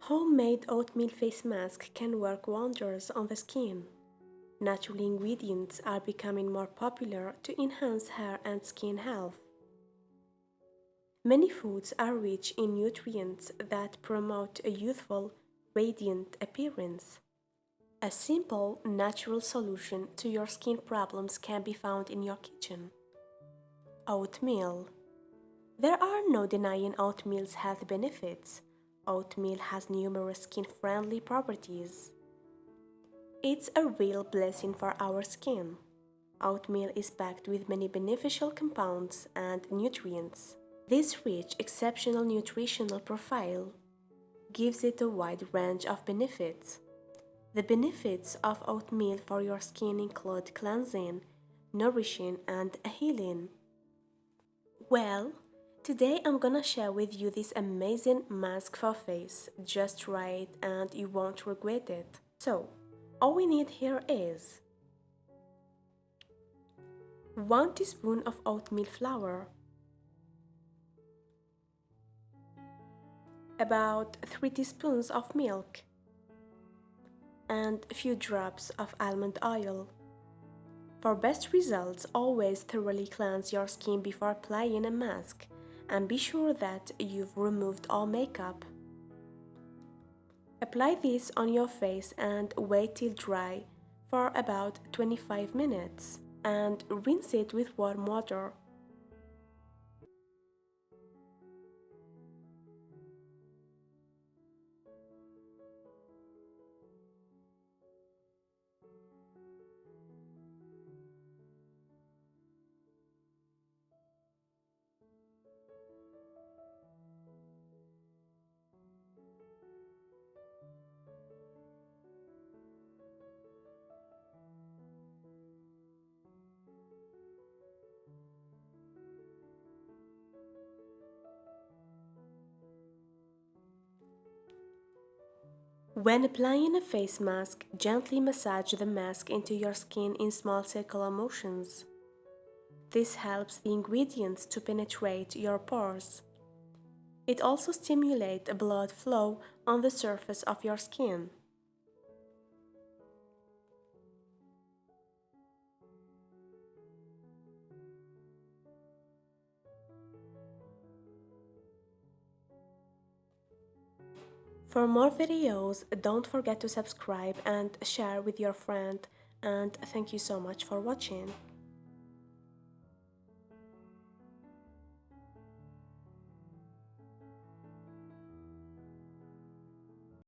Homemade oatmeal face mask can work wonders on the skin. Natural ingredients are becoming more popular to enhance hair and skin health. Many foods are rich in nutrients that promote a youthful, radiant appearance. A simple, natural solution to your skin problems can be found in your kitchen. Oatmeal. There are no denying oatmeal's health benefits. Oatmeal has numerous skin friendly properties. It's a real blessing for our skin. Oatmeal is packed with many beneficial compounds and nutrients. This rich, exceptional nutritional profile gives it a wide range of benefits. The benefits of oatmeal for your skin include cleansing, nourishing, and healing. Well, today I'm gonna share with you this amazing mask for face. Just try it and you won't regret it. So, all we need here is 1 teaspoon of oatmeal flour, about 3 teaspoons of milk, and a few drops of almond oil. For best results, always thoroughly cleanse your skin before applying a mask and be sure that you've removed all makeup. Apply this on your face and wait till dry for about 25 minutes and rinse it with warm water. When applying a face mask, gently massage the mask into your skin in small circular motions. This helps the ingredients to penetrate your pores. It also stimulates blood flow on the surface of your skin. For more videos, don't forget to subscribe and share with your friend, and thank you so much for watching.